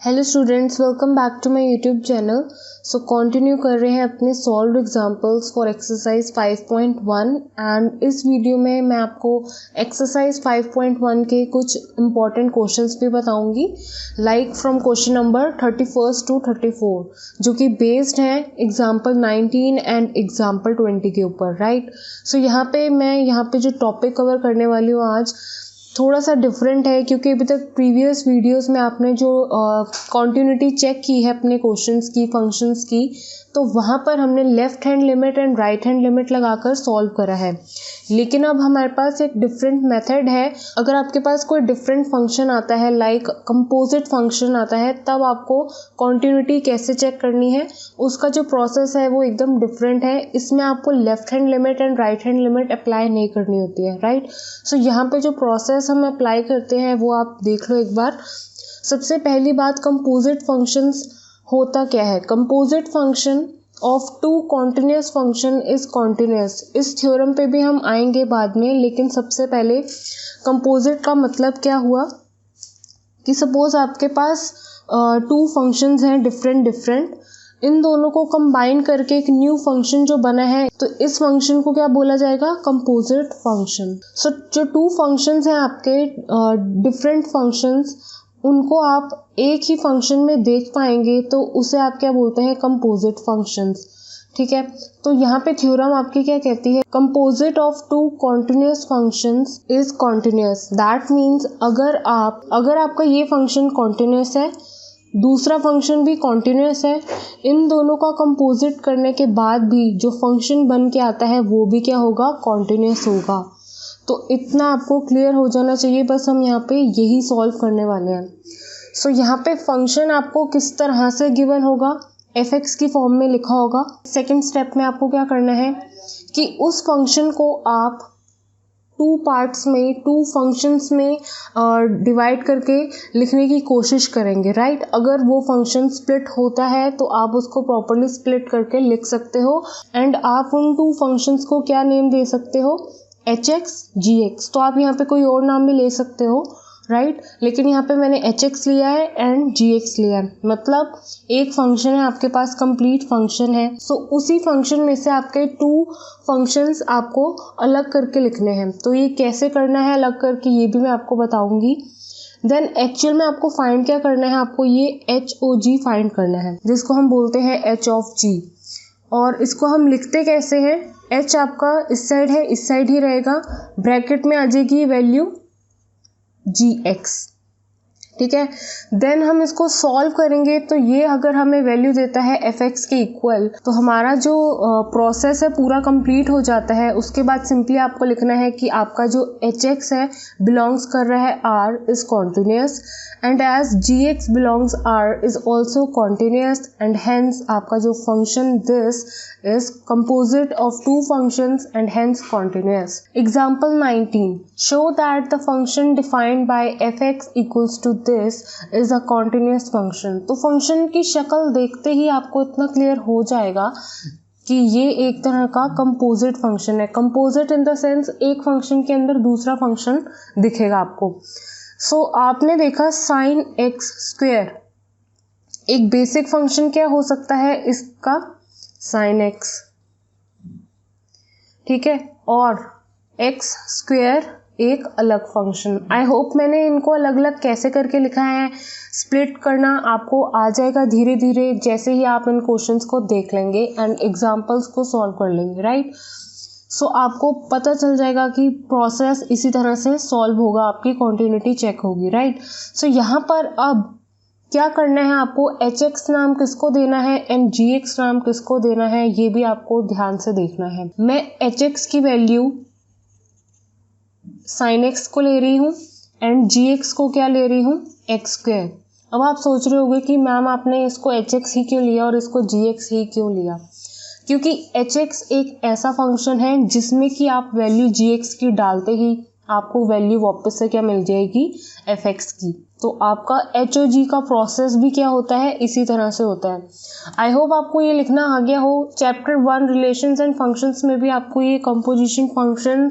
Hello students, welcome back to my YouTube channel. So continue कर रहे हैं अपने solved examples for exercise 5.1 and इस वीडियो में मैं आपको एक्सरसाइज 5.1 के कुछ इंपॉर्टेंट क्वेश्चंस भी बताऊंगी, like from question number 31 to 34, जो कि बेस्ड हैं एग्जांपल 19 एंड एग्जांपल 20 के ऊपर, राइट। सो यहाँ पे जो टॉपिक कवर करने वाली हूँ आज थोड़ा सा डिफरेंट है, क्योंकि अभी तक प्रीवियस वीडियोस में आपने जो कॉन्टिन्यूटी चेक की है अपने क्वेश्चंस की, फंक्शंस की, तो वहाँ पर हमने left hand limit and right hand limit लगाकर सॉल्व करा है। लेकिन अब हमारे पास एक डिफरेंट मेथड है। अगर आपके पास कोई डिफरेंट फंक्शन आता है, लाइक कंपोजिट फंक्शन आता है, तब आपको कॉन्टिन्यूटी कैसे चेक करनी है, उसका जो प्रोसेस है वो एकदम डिफरेंट है। इसमें आपको left hand limit and right hand limit apply नहीं करनी होती है, राइट। सो यहाँ पे जो प्रोसेस हम अप्लाई करते हैं वो आप देख लो एक बार। सबसे पहली बात, कंपोजिट फंक्शंस होता क्या है। Composite function of two continuous function is continuous. इस थ्योरम पे भी हम आएंगे बाद में, लेकिन सबसे पहले कंपोजिट का मतलब क्या हुआ कि सपोज आपके पास टू फंक्शंस हैं डिफरेंट, इन दोनों को कंबाइन करके एक न्यू फंक्शन जो बना है, तो इस फंक्शन को क्या बोला जाएगा, कंपोजिट फंक्शन। सो जो टू फंक्शंस हैं आपके डिफरेंट फंक्शंस, उनको आप एक ही फंक्शन में देख पाएंगे, तो उसे आप क्या बोलते हैं, कंपोजिट फंक्शंस, ठीक है। तो यहाँ पे थ्योरम आपकी क्या कहती है, composite of two continuous functions is continuous. That means अगर आपका ये फंक्शन कॉन्टिन्यूस है, दूसरा फंक्शन भी कॉन्टिन्यूस है, इन दोनों का कंपोजिट करने के बाद भी जो फंक्शन बन के आता है वो भी क्या होगा, कॉन्टिन्यूस होगा। तो इतना आपको क्लियर हो जाना चाहिए, बस हम यहाँ पे यही सॉल्व करने वाले हैं। सो यहाँ पे फंक्शन आपको किस तरह से गिवन होगा, fx की फॉर्म में लिखा होगा। सेकंड स्टेप में आपको क्या करना है कि उस फंक्शन को आप टू पार्ट्स में, टू फंक्शंस में डिवाइड करके लिखने की कोशिश करेंगे, राइट। अगर वो फंक्शन स्प्लिट होता है तो आप उसको प्रॉपर्ली स्प्लिट करके लिख सकते हो, एंड आप उन टू फंक्शंस को क्या नेम दे सकते हो, hx gx। तो आप यहाँ पे कोई और नाम भी ले सकते हो, राइट। लेकिन यहाँ पे मैंने hx लिया है एंड gx लिया है, मतलब एक फंक्शन है आपके पास, कंप्लीट फंक्शन है। सो उसी फंक्शन में से आपके टू फंक्शंस आपको अलग करके लिखने हैं। तो ये कैसे करना है अलग करके, ये भी मैं आपको बताऊंगी। देन एक्चुअल में आपको फाइंड क्या करना है, आपको ये HOG फाइंड करना है, जिसको हम बोलते हैं h ऑफ g। और इसको हम लिखते कैसे हैं, h आपका इस साइड है, इस साइड ही रहेगा, ब्रैकेट में आ जाएगी वैल्यू gx, ठीक है। देन हम इसको सॉल्व करेंगे, तो ये अगर हमें वैल्यू देता है fx के इक्वल, तो हमारा जो प्रोसेस है पूरा कंप्लीट हो जाता है। उसके बाद सिंपली आपको लिखना है कि आपका जो hx है बिलोंग्स कर रहा है r is continuous, and as gx belongs r is also continuous, and hence आपका जो function this is composite of two functions and hence continuous. Example 19. Show that the function defined by fx equals to this is a continuous function. तो function की शक्ल देखते ही आपको इतना clear हो जाएगा कि ये एक तरह का कंपोजिट फंक्शन है। कंपोजिट इन द सेंस एक फंक्शन के अंदर दूसरा फंक्शन दिखेगा आपको। सो आपने देखा sin x स्क्वेयर, एक बेसिक फंक्शन क्या हो सकता है इसका, sin x, ठीक है, और x स्क्वेयर एक अलग फंक्शन। आई होप मैंने इनको अलग अलग कैसे करके लिखा है, स्प्लिट करना आपको आ जाएगा धीरे धीरे, जैसे ही आप इन क्वेश्चंस को देख लेंगे एंड एग्जांपल्स को सॉल्व कर लेंगे, राइट। सो आपको पता चल जाएगा कि प्रोसेस इसी तरह से सॉल्व होगा, आपकी कॉन्टिन्यूटी चेक होगी, राइट। सो यहाँ पर अब क्या करना है, आपको hx नाम किसको देना है एंड gx नाम किसको देना है, ये भी आपको ध्यान से देखना है। मैं hx की वैल्यू sin x को ले रही हूँ एंड gx को क्या ले रही हूँ, x स्क्वेयर। अब आप सोच रहे होंगे कि मैम आपने इसको hx ही क्यों लिया और इसको gx ही क्यों लिया, क्योंकि hx एक ऐसा फंक्शन है जिसमें कि आप वैल्यू gx की डालते ही आपको वैल्यू वापस से क्या मिल जाएगी, fx की। तो आपका HOG का प्रोसेस भी क्या होता है, इसी तरह से होता है। आई होप आपको ये लिखना आ गया हो। चैप्टर 1 रिलेशंस एंड फंक्शंस में भी आपको ये कंपोजिशन फंक्शन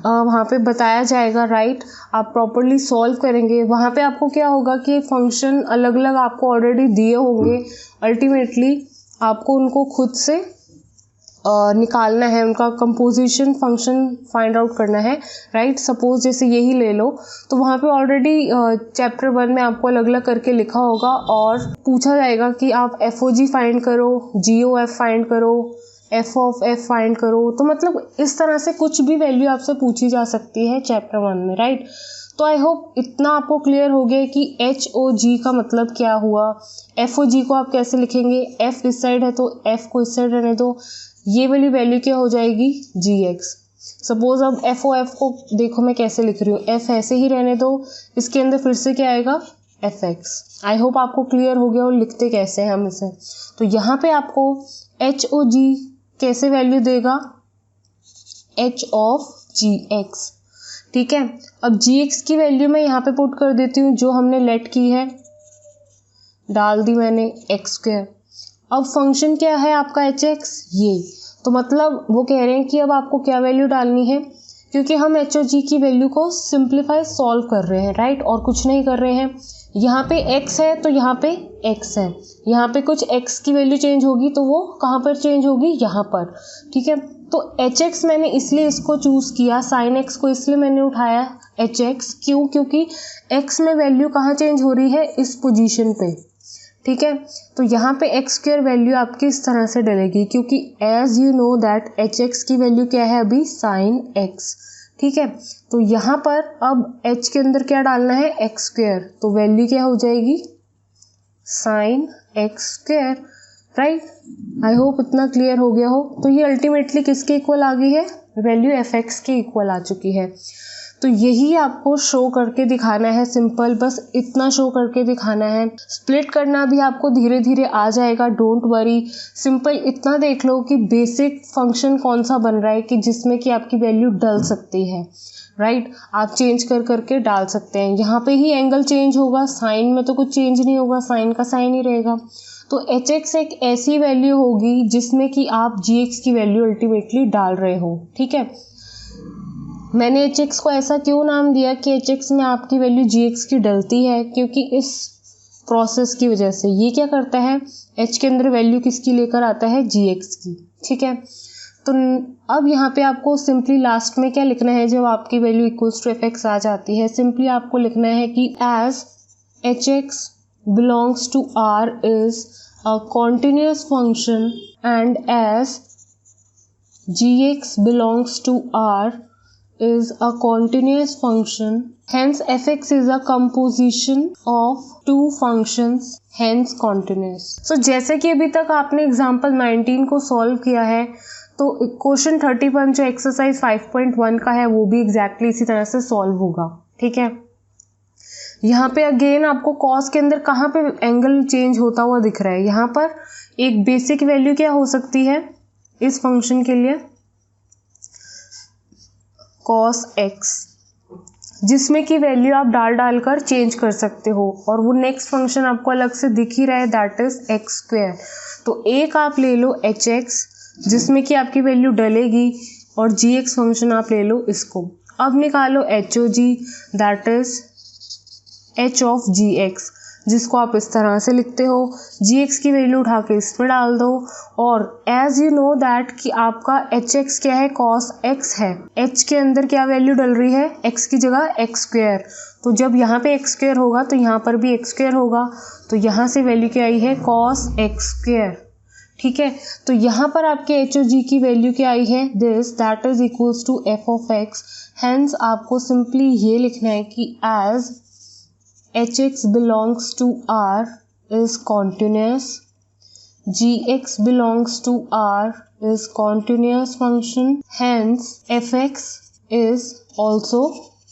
वहाँ पे बताया जाएगा, राइट। आप प्रॉपरली सॉल्व करेंगे, वहाँ पे आपको क्या होगा कि फंक्शन अलग अलग आपको ऑलरेडी दिए होंगे, अल्टीमेटली आपको उनको खुद से निकालना है, उनका कंपोजिशन फंक्शन फाइंड आउट करना है, राइट। सपोज जैसे यही ले लो, तो वहाँ पे ऑलरेडी चैप्टर 1 में आपको अलग अलग करके लिखा होगा और पूछा जाएगा कि आप FOG फाइंड करो, GOF फाइंड करो, F ऑफ F फाइंड करो। तो मतलब इस तरह से कुछ भी वैल्यू आपसे पूछी जा सकती है चैप्टर 1 में, राइट। तो आई होप इतना आपको क्लियर हो गया कि HOG का मतलब क्या हुआ। FOG को आप कैसे लिखेंगे, F इस साइड है तो F को इस साइड रहने दो, ये वाली वैल्यू क्या हो जाएगी, GX। सपोज अब FOF को देखो मैं कैसे लिख रही हूँ, F ऐसे ही रहने दो, इसके अंदर फिर से क्या आएगा, FX। आई होप आपको क्लियर हो गया और लिखते कैसे हैं हम इसे। तो यहाँ पे आपको HOG कैसे वैल्यू देगा, H ऑफ GX, ठीक है। अब GX की वैल्यू मैं यहाँ पे पुट कर देती हूँ, जो हमने लेट की है डाल दी मैंने x²। अब फंक्शन क्या है आपका HX, ये। तो मतलब वो कह रहे हैं कि अब आपको क्या वैल्यू डालनी है, क्योंकि हम HOG की वैल्यू को सिंप्लीफाई सॉल्व कर रहे हैं, राइट, और कुछ नहीं कर रहे हैं। यहाँ पे x है तो यहाँ पे x है, यहाँ पे कुछ x की वैल्यू चेंज होगी तो वो कहाँ पर चेंज होगी, यहाँ पर, ठीक है। तो HX मैंने इसलिए इसको चूज किया, sin x को इसलिए मैंने उठाया HX, क्यों, क्योंकि x में वैल्यू कहाँ चेंज हो रही है, इस पोजीशन पे, ठीक है। तो यहाँ पे x² वैल्यू आपकी इस तरह से डलेगी, क्योंकि as you know that HX की वैल्यू क्या है अभी, sin x, ठीक है। तो यहाँ पर अब h के अंदर क्या डालना है, x², तो वैल्यू क्या हो जाएगी, sin x², right. I hope इतना क्लियर हो गया हो। तो ये अल्टीमेटली किसके इक्वल आ गई है, वैल्यू fx के इक्वल आ चुकी है। तो यही आपको शो करके दिखाना है, सिंपल, बस इतना शो करके दिखाना है। स्प्लिट करना भी आपको धीरे धीरे आ जाएगा, डोंट वरी। सिंपल इतना देख लो कि बेसिक फंक्शन कौन सा बन रहा है कि जिसमें कि आपकी वैल्यू डल सकती है, राइट। आप चेंज कर करके डाल सकते हैं। यहाँ पे ही एंगल चेंज होगा, साइन में तो कुछ चेंज नहीं होगा, साइन का साइन ही रहेगा। तो HX एक ऐसी वैल्यू होगी जिसमें कि आप GX की वैल्यू अल्टीमेटली डाल रहे हो, ठीक है। मैंने HX को ऐसा क्यों नाम दिया कि HX में आपकी वैल्यू GX की डलती है, क्योंकि इस प्रोसेस की वजह से ये क्या करता है, H के अंदर वैल्यू किसकी लेकर आता है, GX की, ठीक है। तो अब यहाँ पे आपको सिंपली लास्ट में क्या लिखना है, जब आपकी वैल्यू इक्वल्स टू FX आ जाती है, सिंपली आपको लिखना है कि as HX belongs to R is a continuous function and as GX belongs to R is a continuous function, hence fx is a composition of two functions, hence continuous। So जैसे कि अभी तक आपने example 19 को solve किया है, तो question 31 जो एक्सरसाइज 5.1 का है वो भी एग्जैक्टली इसी तरह से सॉल्व होगा, ठीक है। यहाँ पे अगेन आपको कॉस के अंदर कहाँ पे एंगल चेंज होता हुआ दिख रहा है, यहाँ पर एक बेसिक वैल्यू क्या हो सकती है इस फंक्शन के लिए, cos x, जिसमें की वैल्यू आप डाल कर चेंज कर सकते हो, और वो नेक्स्ट फंक्शन आपको अलग से दिख ही रहा है, दैट इज x²। तो एक आप ले लो HX जिसमें कि आपकी वैल्यू डलेगी, और GX फंक्शन आप ले लो इसको। अब निकालो HOG, that is H of GX, जिसको आप इस तरह से लिखते हो, GX की वैल्यू उठा के इसमें डाल दो, और एज यू नो दैट कि आपका HX क्या है, cos x है, H के अंदर क्या वैल्यू डल रही है, x की जगह x²। तो जब यहाँ पे x² होगा तो यहाँ पर भी x² होगा, तो यहाँ से वैल्यू क्या आई है, cos x², ठीक है। तो यहाँ पर आपके HOG की वैल्यू क्या आई है, this, that is equals to f of x। Hence आपको सिंपली ये लिखना है कि as HX belongs to R is continuous, GX belongs to R is continuous function, hence fx is also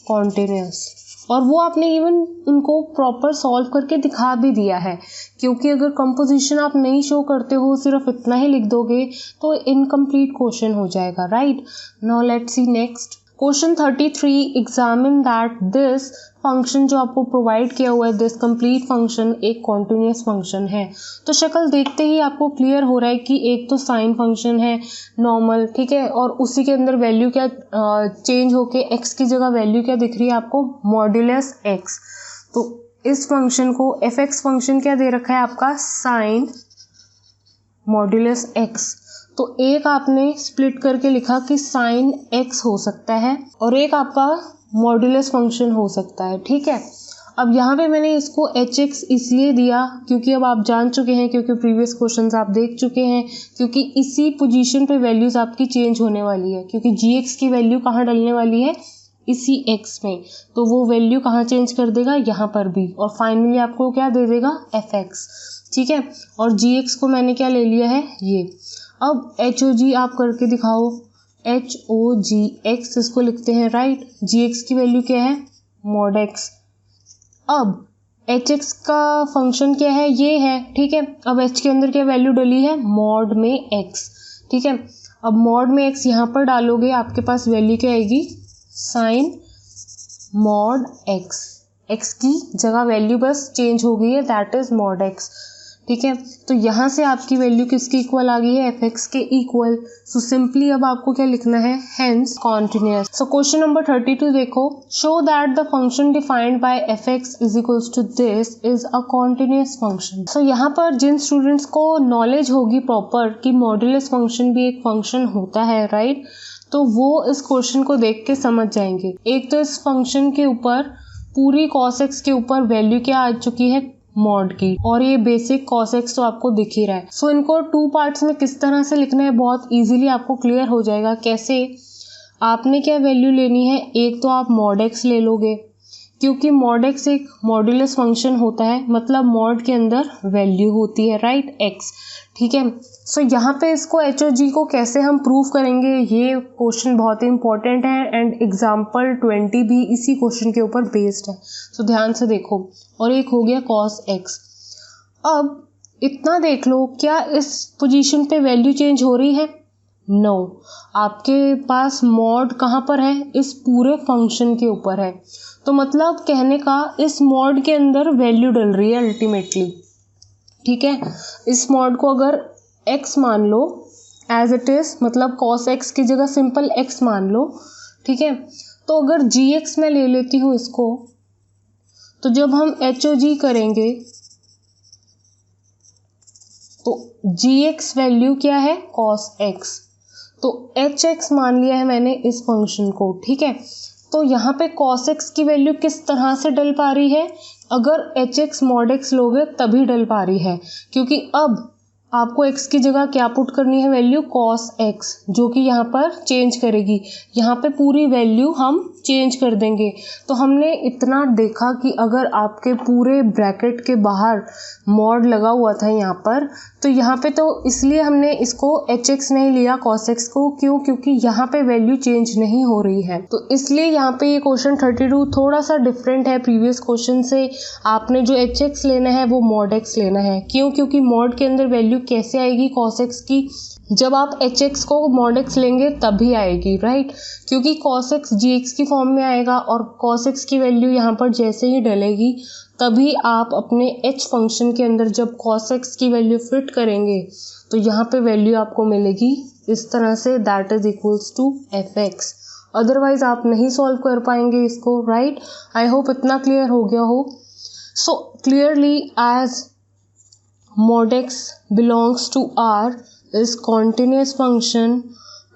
continuous। और वो आपने इवन उनको प्रॉपर सॉल्व करके दिखा भी दिया है, क्योंकि अगर कंपोजिशन आप नहीं शो करते हो, सिर्फ इतना ही लिख दोगे तो इनकम्प्लीट क्वेश्चन हो जाएगा, right. Now let's see next. Question 33, examine that this function जो आपको प्रोवाइड किया हुआ है, दिस कंप्लीट फंक्शन एक कॉन्टिन्यूस फंक्शन है। तो शक्ल देखते ही आपको क्लियर हो रहा है कि एक तो साइन फंक्शन है नॉर्मल, ठीक है, और उसी के अंदर वैल्यू क्या चेंज होके एक्स की जगह वैल्यू क्या दिख रही है आपको, मॉड्यूलस एक्स। तो इस फंक्शन को एफ एक्स फंक्शन क्या दे रखा है आपका, साइन मॉड्यूलस एक्स। तो एक आपने स्प्लिट करके लिखा कि साइन एक्स हो सकता है और एक आपका मॉड्यूलस फंक्शन हो सकता है, ठीक है। अब यहाँ पे मैंने इसको एच एक्स इसलिए दिया क्योंकि अब आप जान चुके हैं, क्योंकि प्रीवियस क्वेश्चंस आप देख चुके हैं, क्योंकि इसी पोजीशन पे वैल्यूज आपकी चेंज होने वाली है, क्योंकि जी एक्स की वैल्यू कहाँ डलने वाली है, इसी एक्स में, तो वो वैल्यू कहाँ चेंज कर देगा, यहाँ पर भी, और फाइनली आपको क्या दे देगा, एफ एक्स, ठीक है। और जी एक्स को मैंने क्या ले लिया है, ये। अब एच ओ जी आप करके दिखाओ, एच ओ जी एक्स इसको लिखते हैं, राइट। जी एक्स की वैल्यू क्या है, मॉड एक्स। अब एच एक्स का फंक्शन क्या है, ये है, ठीक है। अब एच के अंदर क्या वैल्यू डली है, मॉड में एक्स, ठीक है। अब मॉड में एक्स यहाँ पर डालोगे, आपके पास वैल्यू क्या आएगी, साइन मॉड एक्स। एक्स की जगह वैल्यू बस चेंज हो गई है, दैट इज मॉड एक्स, ठीक है। तो यहाँ से आपकी वैल्यू किसके इक्वल आ गई है, एफ एक्स के इक्वल। सो सिंपली अब आपको क्या लिखना है, hence continuous. So question number 32 देखो, show that the function defined by F X is equals to this is a continuous function. So यहाँ पर जिन स्टूडेंट्स को नॉलेज होगी प्रॉपर कि मॉड्यूलस फंक्शन भी एक फंक्शन होता है, राइट, तो वो इस क्वेश्चन को देख के समझ जाएंगे। एक तो इस फंक्शन के ऊपर पूरी cos x के ऊपर वैल्यू क्या आ चुकी है, मॉड की, और ये बेसिक cos x तो आपको दिख ही रहा है। सो इनको टू पार्ट्स में किस तरह से लिखना है, बहुत इजीली आपको क्लियर हो जाएगा। कैसे, आपने क्या वैल्यू लेनी है, एक तो आप मॉड x ले लोगे, क्योंकि मॉड x एक मॉड्यूलस फंक्शन होता है, मतलब मॉड के अंदर वैल्यू होती है, राइट, x, ठीक है। सो यहाँ पे इसको एच ओ जी को कैसे हम प्रूव करेंगे, ये क्वेश्चन बहुत ही इंपॉर्टेंट है एंड एग्जाम्पल 20 भी इसी क्वेश्चन के ऊपर बेस्ड है। सो ध्यान से देखो, और एक हो गया cos x। अब इतना देख लो, क्या इस पोजीशन पे वैल्यू चेंज हो रही है, नो आपके पास मॉड कहाँ पर है, इस पूरे फंक्शन के ऊपर है। तो मतलब कहने का इस मॉड के अंदर वैल्यू डल रही है अल्टीमेटली, ठीक है। इस मॉड को अगर x मान लो एज इट इज, मतलब cos x की जगह सिंपल x मान लो, ठीक है। तो अगर जी एक्स में ले लेती हूँ इसको, तो जब हम एच ओ जी करेंगे तो जी एक्स वैल्यू क्या है, cos x, तो एच एक्स मान लिया है मैंने इस फंक्शन को, ठीक है। तो यहाँ पे cos x की वैल्यू किस तरह से डल पा रही है, अगर एच एक्स मॉड एक्स लोगे तभी डल पा रही है, क्योंकि अब आपको x की जगह क्या पुट करनी है, वैल्यू cos x, जो कि यहाँ पर चेंज करेगी, यहाँ पे पूरी वैल्यू हम चेंज कर देंगे। तो हमने इतना देखा कि अगर आपके पूरे ब्रैकेट के बाहर मॉड लगा हुआ था यहाँ पर, तो यहाँ पे तो इसलिए हमने इसको एच एक्स नहीं लिया cos x को, क्यों, क्योंकि यहाँ पे वैल्यू चेंज नहीं हो रही है। तो इसलिए यहाँ पे ये क्वेश्चन 32 थोड़ा सा डिफरेंट है प्रीवियस क्वेश्चन से। आपने जो एच एक्स लेना है वो मॉड एक्स लेना है, क्यों, क्योंकि मॉड के अंदर वैल्यू कैसे आएगी cos x की, जब आप एच एक्स को मॉड एक्स लेंगे तभी आएगी, राइट, क्योंकि cos x जी एक्स की फॉर्म में आएगा और cos x की वैल्यू यहाँ पर जैसे ही डलेगी तभी आप अपने h फंक्शन के अंदर जब cos x की वैल्यू फिट करेंगे तो यहाँ पे वैल्यू आपको मिलेगी इस तरह से, that is equals to F X. Otherwise आप नहीं सॉल्व कर पाएंगे इसको, राइट। आई होप इतना क्लियर हो गया हो। So clearly as mod x belongs to R is continuous function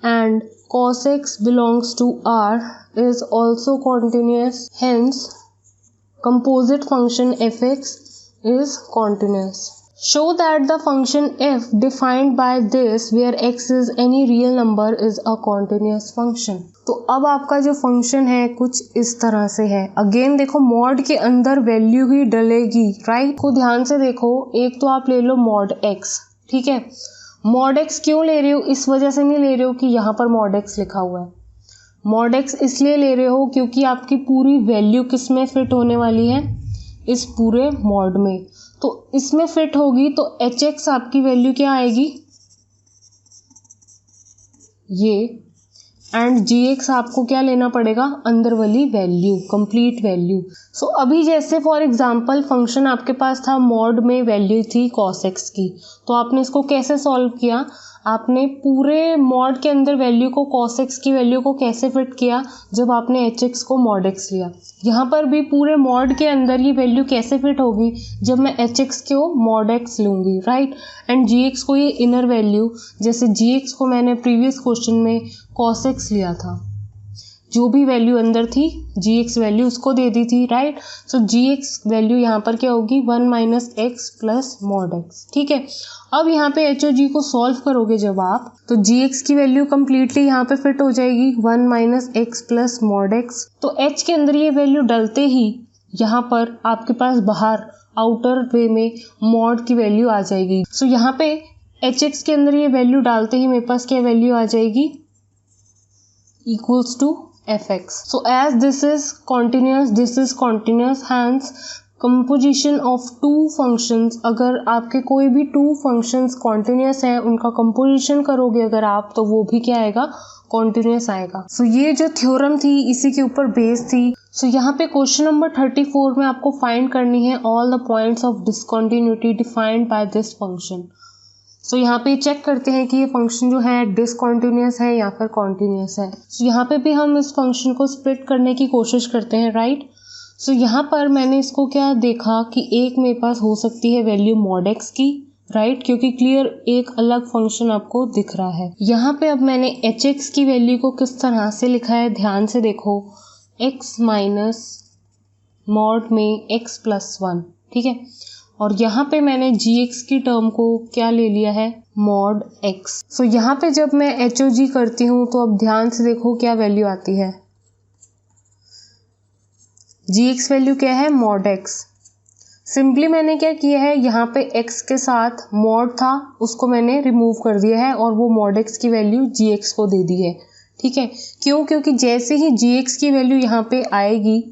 and cos x belongs to R is also continuous, hence composite function fx is continuous. Show that the function f defined by this where x is any real number is a continuous function. तो अब आपका जो function है कुछ इस तरह से है। अगेन देखो मॉड के अंदर वैल्यू ही डलेगी, राइट। को ध्यान से देखो, एक तो आप ले लो मॉड एक्स, ठीक है। मॉड एक्स क्यों ले रहे हो, इस वजह से नहीं ले रहे हो कि यहाँ पर मॉड एक्स लिखा हुआ है। मॉड एक्स इसलिए ले रहे हो क्योंकि आपकी पूरी वैल्यू किस में फिट होने वाली है, इस पूरे मॉड में। तो इसमें फिट होगी तो एच एक्स आपकी वैल्यू क्या आएगी, ये एंड gx आपको क्या लेना पड़ेगा, अंदर वाली वैल्यू, कंप्लीट वैल्यू। सो अभी जैसे फॉर एग्जांपल फंक्शन आपके पास था, मॉड में वैल्यू थी cos x की, तो आपने इसको कैसे सॉल्व किया, आपने पूरे मॉड के अंदर वैल्यू को, cos x की वैल्यू को कैसे फिट किया, जब आपने hx को mod x लिया। यहाँ पर भी पूरे मॉड के अंदर ये वैल्यू कैसे फिट होगी, जब मैं hx को mod x लूँगी, राइट। एंड gx को ये इनर वैल्यू, जैसे gx को मैंने प्रीवियस क्वेश्चन में cos x लिया था, जो भी वैल्यू अंदर थी gx वैल्यू उसको दे दी थी, राइट। सो gx वैल्यू यहाँ पर क्या होगी, 1 minus x plus mod x, ठीक है। अब यहाँ पे h और g को सॉल्व करोगे जब आप, तो gx की वैल्यू कंप्लीटली यहाँ पे फिट हो जाएगी, 1 minus x plus mod x। तो h के अंदर ये वैल्यू डलते ही यहाँ पर आपके पास बाहर आउटर वे में मॉड की वैल्यू आ जाएगी। सो यहाँ पे hx के अंदर ये वैल्यू डालते ही मेरे पास क्या वैल्यू आ जाएगी, equals to fx. So as this is continuous, hence composition of two functions, अगर आपके कोई भी two functions continuous हैं, उनका composition करोगे अगर आप, तो वो भी क्या आएगा, continuous आएगा। So ये जो थ्योरम थी इसी के ऊपर बेस थी। So यहाँ पे क्वेश्चन नंबर 34 में आपको फाइंड करनी है all the points of discontinuity defined by this function। सो यहाँ पे चेक करते हैं कि ये फंक्शन जो है डिसकॉन्टिन्यूस है या फिर कॉन्टिन्यूस है। सो यहाँ पे भी हम इस फंक्शन को स्प्लिट करने की कोशिश करते हैं, राइट। सो यहाँ पर मैंने इसको क्या देखा कि एक मेरे पास हो सकती है वैल्यू mod x की, राइट, क्योंकि क्लियर एक अलग फंक्शन आपको दिख रहा है। यहाँ पे अब मैंने hx की वैल्यू को किस तरह से लिखा है, ध्यान से देखो, x माइनस मॉड में x प्लस 1, ठीक है। और यहाँ पे मैंने gx की टर्म को क्या ले लिया है, mod x। सो यहाँ पे जब मैं h और g करती हूँ तो अब ध्यान से देखो क्या वैल्यू आती है, gx वैल्यू क्या है, mod x। सिंपली मैंने क्या किया है, यहाँ पे x के साथ mod था उसको मैंने रिमूव कर दिया है और वो mod x की वैल्यू gx को दे दी है, ठीक है। क्यों, क्योंकि जैसे ही gx की वैल्यू यहाँ पे आएगी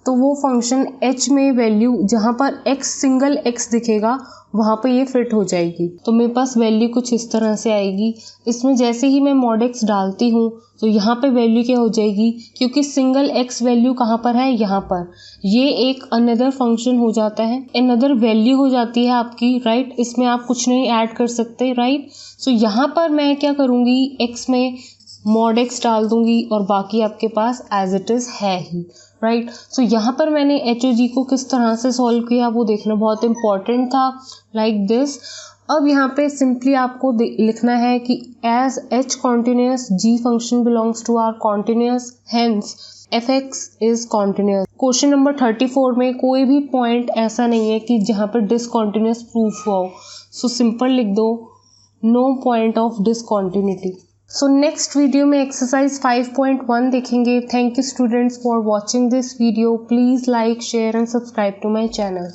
तो वो फंक्शन h में वैल्यू जहाँ पर x सिंगल x दिखेगा वहाँ पे ये फिट हो जाएगी। तो मेरे पास वैल्यू कुछ इस तरह से आएगी। इसमें जैसे ही मैं mod x डालती हूँ तो यहाँ पे वैल्यू क्या हो जाएगी, क्योंकि सिंगल x वैल्यू कहाँ पर है, यहाँ पर, ये एक अनदर फंक्शन हो जाता है, अनदर वैल्यू हो जाती है आपकी, राइट। इसमें आप कुछ नहीं ऐड कर सकते, राइट। सो यहाँ पर मैं क्या करूँगी, x में mod x डाल दूंगी और बाकी आपके पास एज इट इज है ही, राइट। सो यहाँ पर मैंने h और g को किस तरह से सॉल्व किया वो देखना बहुत इंपॉर्टेंट था, लाइक दिस। अब यहाँ पे सिंपली आपको लिखना है कि as h continuous g function belongs to R continuous, hence fx is continuous. Question number 34 में कोई भी पॉइंट ऐसा नहीं है कि जहाँ पर डिसकॉन्टिन्यूस प्रूफ हो। सो सिंपल लिख दो, no point of discontinuity. So next video में एक्सरसाइज 5.1 देखेंगे। Thank you students for watching this video. Please like, share and subscribe to my channel.